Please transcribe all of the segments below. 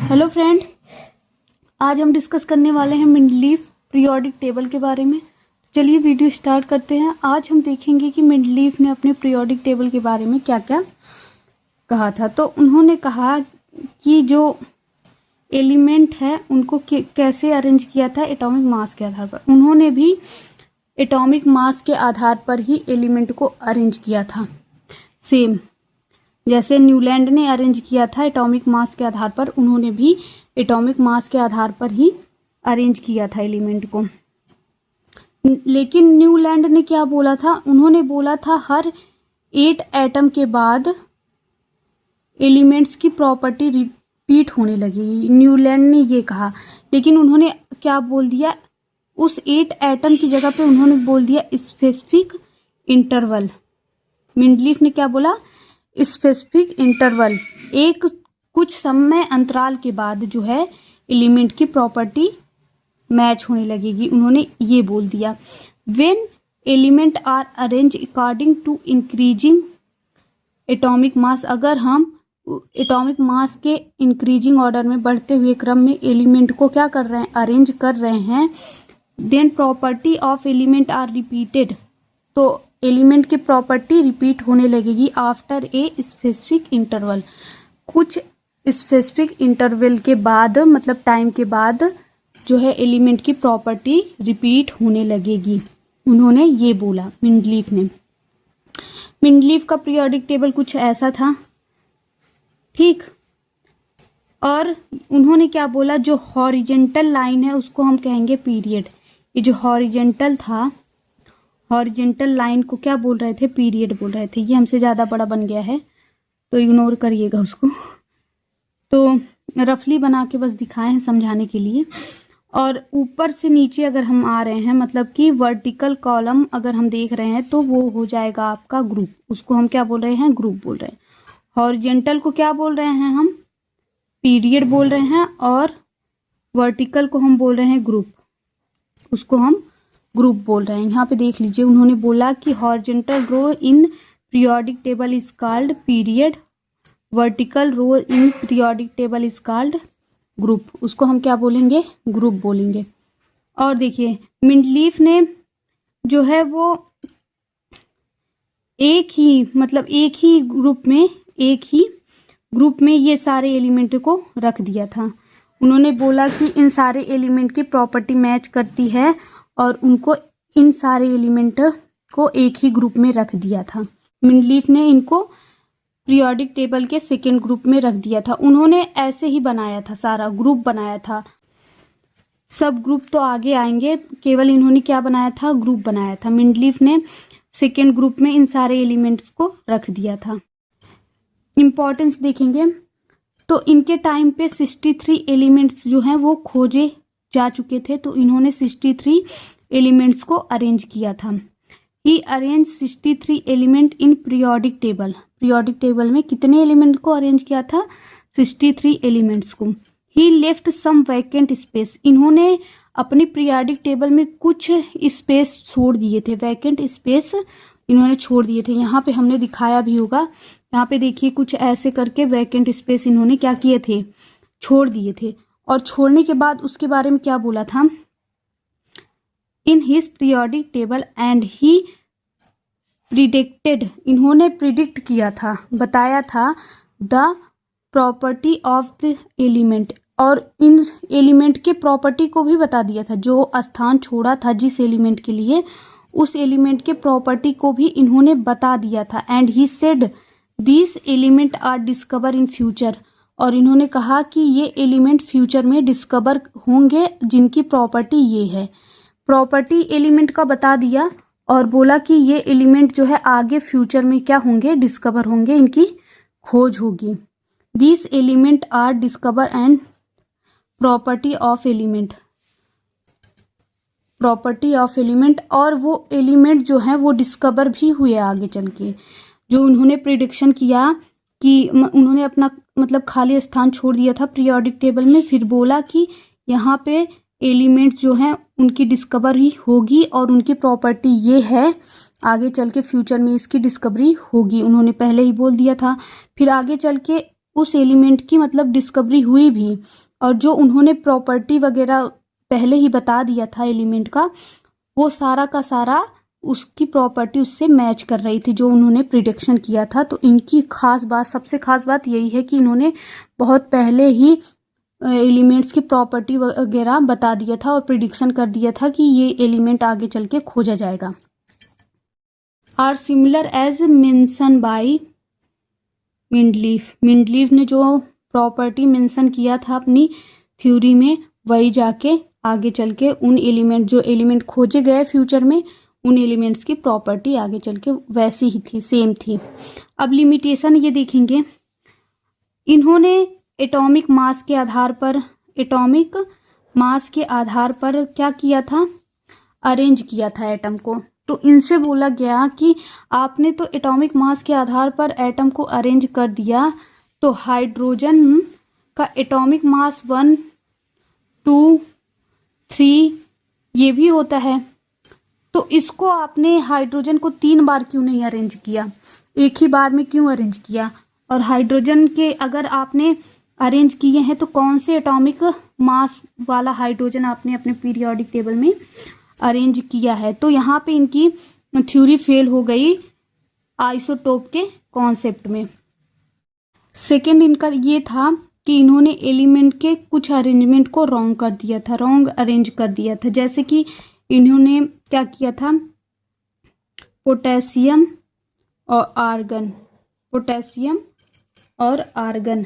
Hello friend, आज हम discuss करने वाले हैं मिंडलीफ पीरियोडिक टेबल के बारे में। चलिए वीडियो स्टार्ट करते हैं। आज हम देखेंगे कि मिंडलीफ ने अपने पीरियोडिक टेबल के बारे में क्या क्या कहा था। तो उन्होंने कहा कि जो एलिमेंट है उनको कैसे अरेंज किया था, एटॉमिक मास के आधार पर। उन्होंने भी एटॉमिक मास के आधार पर ही एलिमेंट को अरेंज किया था, सेम जैसे न्यूलैंड ने अरेंज किया था एटॉमिक मास के आधार पर। उन्होंने भी एटॉमिक मास के आधार पर ही अरेंज किया था एलिमेंट को। लेकिन न्यूलैंड ने क्या बोला था, उन्होंने बोला था हर 8 एटम के बाद एलिमेंट्स की प्रॉपर्टी रिपीट होने लगेगी। न्यूलैंड ने ये कहा, लेकिन उन्होंने क्या बोल दिया, उस 8 एटम की जगह पे उन्होंने बोल दिया स्पेसिफिक इंटरवल। मिंडलीफ ने क्या बोला, स्पेसिफिक इंटरवल, एक कुछ समय अंतराल के बाद जो है एलिमेंट की प्रॉपर्टी मैच होने लगेगी। उन्होंने ये बोल दिया when element are arrange according to increasing atomic mass. अगर हम एटॉमिक मास के इंक्रीजिंग ऑर्डर में, बढ़ते हुए क्रम में एलिमेंट को क्या कर रहे हैं, अरेंज कर रहे हैं, then property of element are repeated, तो एलिमेंट की प्रॉपर्टी रिपीट होने लगेगी आफ्टर ए स्पेसिफिक इंटरवल। कुछ स्पेसिफिक इंटरवल के बाद, मतलब टाइम के बाद जो है एलिमेंट की प्रॉपर्टी रिपीट होने लगेगी। उन्होंने ये बोला मिंडलीफ ने। मिंडलीफ का पीरियोडिक टेबल कुछ ऐसा था, ठीक। और उन्होंने क्या बोला, जो हॉरिजेंटल लाइन है उसको हम कहेंगे पीरियड। ये जो हॉरिजेंटल था, हॉरिजेंटल लाइन को क्या बोल रहे थे, पीरियड बोल रहे थे। ये हमसे ज़्यादा बड़ा बन गया है तो इग्नोर करिएगा उसको। तो रफली बना के बस दिखाए हैं समझाने के लिए। और ऊपर से नीचे अगर हम आ रहे हैं, मतलब कि वर्टिकल कॉलम अगर हम देख रहे हैं तो वो हो जाएगा आपका ग्रुप। उसको हम क्या बोल रहे हैं, ग्रुप बोल रहे हैं। हॉरिजेंटल को क्या बोल रहे हैं हम, पीरियड बोल रहे हैं। और वर्टिकल को हम बोल रहे हैं ग्रुप, उसको हम ग्रुप बोल रहे हैं। यहाँ पे देख लीजिए, उन्होंने बोला कि horizontal row in periodic table is called period, vertical row in periodic table is called group. उसको हम क्या बोलेंगे, ग्रुप बोलेंगे। और देखिए मिंडलीफ ने जो है वो एक ही ग्रुप में ये सारे एलिमेंट को रख दिया था। उन्होंने बोला कि इन सारे एलिमेंट की प्रॉपर्टी मैच करती है और उनको, इन सारे एलिमेंट को एक ही ग्रुप में रख दिया था। मिंडलीफ ने इनको पीरियोडिक टेबल के सेकेंड ग्रुप में रख दिया था। उन्होंने ऐसे ही बनाया था, सारा ग्रुप बनाया था। सब ग्रुप तो आगे आएंगे, केवल इन्होंने क्या बनाया था, ग्रुप बनाया था। मिंडलीफ ने सेकेंड ग्रुप में इन सारे एलिमेंट्स को रख दिया था। इम्पोर्टेंस देखेंगे तो इनके टाइम पे 63 एलिमेंट्स जो हैं वो खोजे जा चुके थे। तो इन्होंने 63 एलिमेंट्स को अरेंज किया था। He arrange 63 element in periodic table. Periodic table में कितने एलिमेंट को अरेंज किया था, 63 एलिमेंट्स को। ही लेफ्ट सम वैकेंट स्पेस। इन्होंने अपनी पीरियोडिक टेबल में कुछ स्पेस छोड़ दिए थे, वैकेंट स्पेस इन्होंने छोड़ दिए थे। यहाँ पे हमने दिखाया भी होगा, यहाँ पे देखिए कुछ ऐसे करके वैकेंट स्पेस इन्होंने क्या किए थे, छोड़ दिए थे। और छोड़ने के बाद उसके बारे में क्या बोला था, in his periodic table and he predicted, इन्होंने प्रिडिक्ट किया था, बताया था, the property of the element, और इन एलिमेंट के प्रॉपर्टी को भी बता दिया था। जो स्थान छोड़ा था जिस एलिमेंट के लिए, उस एलिमेंट के प्रॉपर्टी को भी इन्होंने बता दिया था। And he said this element are discover in future, और इन्होंने कहा कि ये एलिमेंट फ्यूचर में डिस्कवर होंगे जिनकी प्रॉपर्टी ये है। प्रॉपर्टी एलिमेंट का बता दिया और बोला कि ये एलिमेंट जो है आगे फ्यूचर में क्या होंगे, डिस्कवर होंगे, इनकी खोज होगी। This element are discover and property of element, property of element, और वो एलिमेंट जो है वो डिस्कवर भी हुए आगे चल के। जो उन्होंने प्रिडिक्शन किया कि उन्होंने अपना मतलब खाली स्थान छोड़ दिया था पीरियोडिक टेबल में, फिर बोला कि यहाँ पे एलिमेंट्स जो हैं उनकी डिस्कवरी होगी और उनकी प्रॉपर्टी ये है, आगे चल के फ्यूचर में इसकी डिस्कवरी होगी। उन्होंने पहले ही बोल दिया था। फिर आगे चल के उस एलिमेंट की मतलब डिस्कवरी हुई भी, और जो उन्होंने प्रॉपर्टी वगैरह पहले ही बता दिया था एलिमेंट का, वो सारा का सारा उसकी प्रॉपर्टी उससे मैच कर रही थी जो उन्होंने प्रिडिक्शन किया था। तो इनकी खास बात, सबसे खास बात यही है कि इन्होंने बहुत पहले ही एलिमेंट्स की प्रॉपर्टी वगैरह बता दिया था और प्रिडिक्शन कर दिया था कि ये एलिमेंट आगे चल के खोजा जाएगा। Are similar as mention by Mendeleev. Mendeleev ने जो प्रॉपर्टी मेंशन किया था अपनी थ्योरी में, वही जाके आगे चल के उन एलिमेंट, जो एलिमेंट खोजे गए फ्यूचर में, उन एलिमेंट्स की प्रॉपर्टी आगे चल के वैसी ही थी, सेम थी। अब लिमिटेशन ये देखेंगे, इन्होंने एटॉमिक मास के आधार पर क्या किया था, अरेंज किया था एटम को। तो इनसे बोला गया कि आपने तो एटॉमिक मास के आधार पर एटम को अरेंज कर दिया, तो हाइड्रोजन का एटॉमिक मास 1, 2, 3 ये भी होता है, तो इसको आपने हाइड्रोजन को 3 बार क्यों नहीं अरेंज किया, एक ही बार में क्यों अरेंज किया? और हाइड्रोजन के अगर आपने अरेंज किए हैं तो कौन से एटॉमिक मास वाला हाइड्रोजन आपने अपने पीरियोडिक टेबल में अरेंज किया है? तो यहाँ पे इनकी थ्योरी फेल हो गई आइसोटोप के कॉन्सेप्ट में। सेकेंड इनका ये था कि इन्होंने एलिमेंट के कुछ अरेंजमेंट को रॉन्ग कर दिया था, रॉन्ग अरेंज कर दिया था। जैसे कि इन्होंने क्या किया था, पोटेशियम और आर्गन,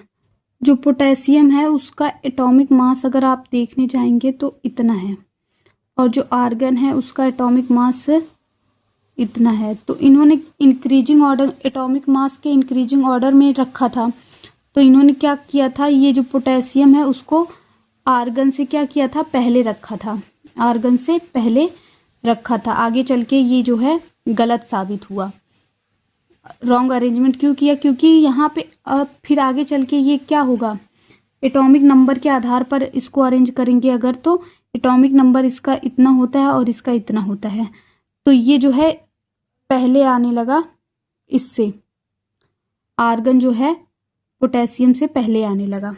जो पोटेशियम है उसका एटॉमिक मास अगर आप देखने जाएंगे तो इतना है, और जो आर्गन है उसका एटॉमिक मास इतना है। तो इन्होंने इंक्रीजिंग ऑर्डर, एटॉमिक मास के इंक्रीजिंग ऑर्डर में रखा था। तो इन्होंने क्या किया था, ये जो पोटेशियम है उसको आर्गन से क्या किया था, पहले रखा था, आर्गन से पहले रखा था। आगे चल के ये जो है गलत साबित हुआ। रॉन्ग अरेंजमेंट क्यों किया? क्योंकि यहाँ पे फिर आगे चल के ये क्या होगा, एटॉमिक नंबर के आधार पर इसको अरेंज करेंगे अगर, तो एटॉमिक नंबर इसका इतना होता है और इसका इतना होता है, तो ये जो है पहले आने लगा, इससे आर्गन जो है पोटेशियम से पहले आने लगा।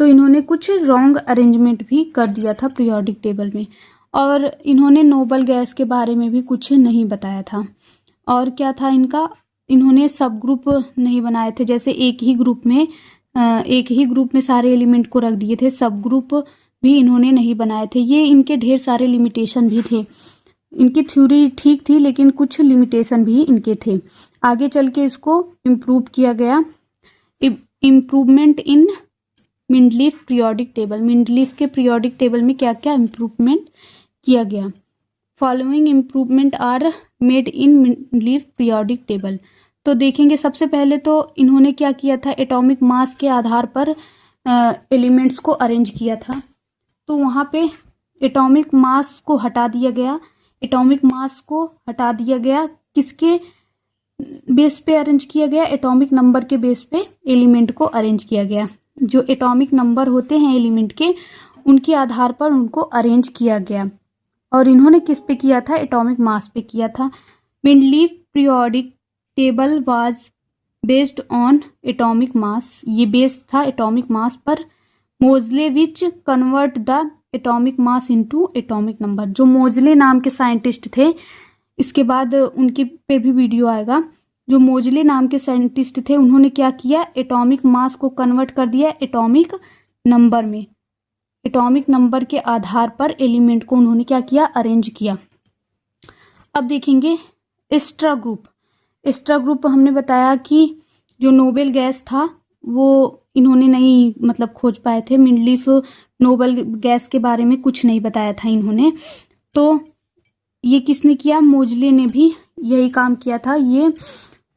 तो इन्होंने कुछ रॉन्ग अरेंजमेंट भी कर दिया था पीरियोडिक टेबल में। और इन्होंने नोबल गैस के बारे में भी कुछ नहीं बताया था। और क्या था इनका, इन्होंने सब ग्रुप नहीं बनाए थे, जैसे एक ही ग्रुप में सारे एलिमेंट को रख दिए थे, सब ग्रुप भी इन्होंने नहीं बनाए थे। ये इनके ढेर सारे लिमिटेशन भी थे। इनकी थ्योरी ठीक थी लेकिन कुछ लिमिटेशन भी इनके थे। आगे चल के इसको इम्प्रूव किया गया। Improvement in Mendeleev periodic table, Mendeleev के पीरियोडिक टेबल में क्या क्या इम्प्रूवमेंट किया गया। Following improvement are made in Mendeleev periodic table. तो देखेंगे सबसे पहले तो इन्होंने क्या किया था, एटॉमिक मास के आधार पर एलिमेंट्स को अरेंज किया था। तो वहाँ पे एटॉमिक मास को हटा दिया गया। एटॉमिक मास को हटा दिया गया, किसके बेस पे अरेंज किया गया, एटॉमिक नंबर के बेस पे एलिमेंट को अरेंज किया गया। जो एटॉमिक नंबर होते हैं एलिमेंट के, उनके आधार पर उनको अरेंज किया गया। और इन्होंने किस पे किया था, एटॉमिक मास पे किया था। Mendeleev periodic table was based on atomic mass, ये बेस्ड था एटॉमिक मास पर। मोजले which convert the atomic mass into atomic number, जो मोजले नाम के साइंटिस्ट थे, इसके बाद उनके पे भी वीडियो आएगा। जो मोजले नाम के साइंटिस्ट थे उन्होंने क्या किया, एटॉमिक मास को कन्वर्ट कर दिया एटॉमिक नंबर में। एटॉमिक नंबर के आधार पर एलिमेंट को उन्होंने क्या किया, अरेंज किया। अब देखेंगे एस्ट्रा ग्रुप। एस्ट्रा ग्रुप हमने बताया कि जो नोबेल गैस था वो इन्होंने नहीं मतलब खोज पाए थे। मेंडलीफ नोबेल गैस के बारे में कुछ नहीं बताया था इन्होंने। तो ये किसने किया, मोजले ने भी यही काम किया था। ये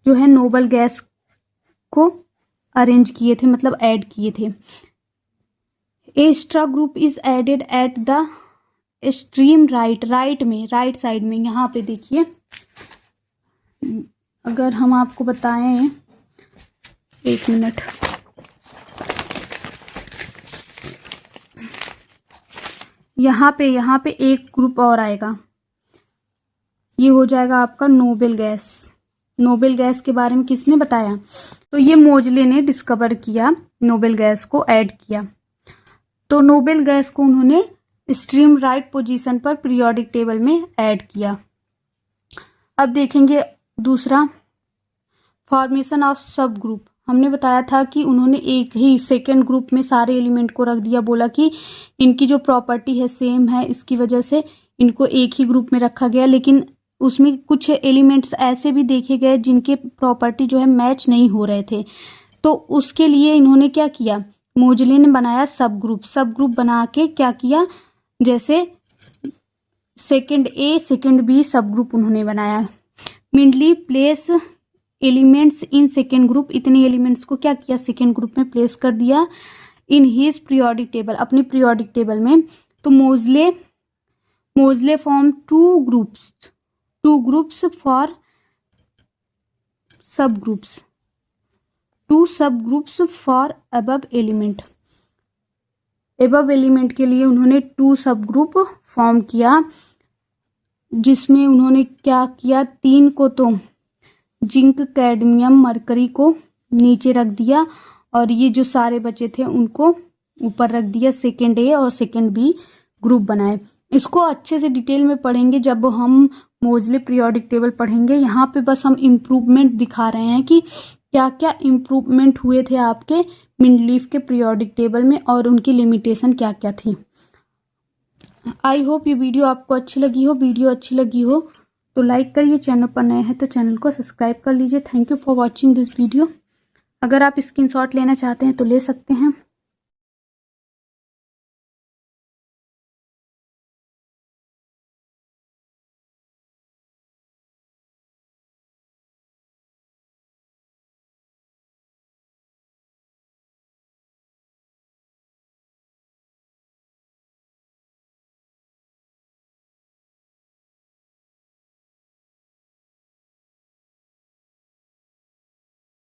जो है नोबेल गैस को अरेंज किए थे, मतलब ऐड किए थे। Extra group is added at the extreme right में, राइट साइड में। यहाँ पे देखिए, अगर हम आपको बताएं, एक मिनट, यहाँ पे एक ग्रुप और आएगा, ये हो जाएगा आपका नोबेल गैस। नोबेल गैस के बारे में किसने बताया? तो ये मोजले ने डिस्कवर किया, नोबेल गैस को ऐड किया। तो नोबेल गैस को उन्होंने एक्सट्रीम राइट पोजीशन पर पीरियोडिक टेबल में ऐड किया। अब देखेंगे दूसरा, फॉर्मेशन ऑफ सब ग्रुप। हमने बताया था कि उन्होंने एक ही सेकेंड ग्रुप में सारे एलिमेंट को रख दिया, बोला कि इनकी जो प्रॉपर्टी है सेम है, इसकी वजह से इनको एक ही ग्रुप में रखा गया। लेकिन उसमें कुछ एलिमेंट्स ऐसे भी देखे गए जिनके प्रॉपर्टी जो है मैच नहीं हो रहे थे। तो उसके लिए इन्होंने क्या किया, मोजले ने बनाया सब ग्रुप बना के क्या किया, जैसे सेकेंड ए सेकेंड बी सब ग्रुप उन्होंने बनाया। Mendeleev place elements in second group, इतने एलिमेंट्स को क्या किया, सेकेंड ग्रुप में प्लेस कर दिया इन हिज पीरियोडिक टेबल, अपनी पीरियोडिक टेबल में। तो मोजले फॉर्म टू ग्रुप्स फॉर सब ग्रुप्स फॉर अबव एलिमेंट के लिए उन्होंने 2 सब ग्रुप फॉर्म किया, जिसमें उन्होंने क्या किया, 3 को तो जिंक कैडमियम मरकरी को नीचे रख दिया और ये जो सारे बचे थे उनको ऊपर रख दिया, सेकेंड ए और सेकेंड बी ग्रुप बनाए। इसको अच्छे से डिटेल में पढ़ेंगे जब हम मोजले पीरियोडिक टेबल पढ़ेंगे। यहाँ पे बस हम इम्प्रूवमेंट दिखा रहे हैं कि क्या क्या इम्प्रूवमेंट हुए थे आपके मेंडलीव के पीरियोडिक टेबल में और उनकी लिमिटेशन क्या क्या थी। आई होप ये वीडियो आपको अच्छी लगी हो। वीडियो अच्छी लगी हो तो लाइक करिए, चैनल पर नए हैं तो चैनल को सब्सक्राइब कर लीजिए। Thank you for watching this video. अगर आप स्क्रीनशॉट लेना चाहते हैं तो ले सकते हैं।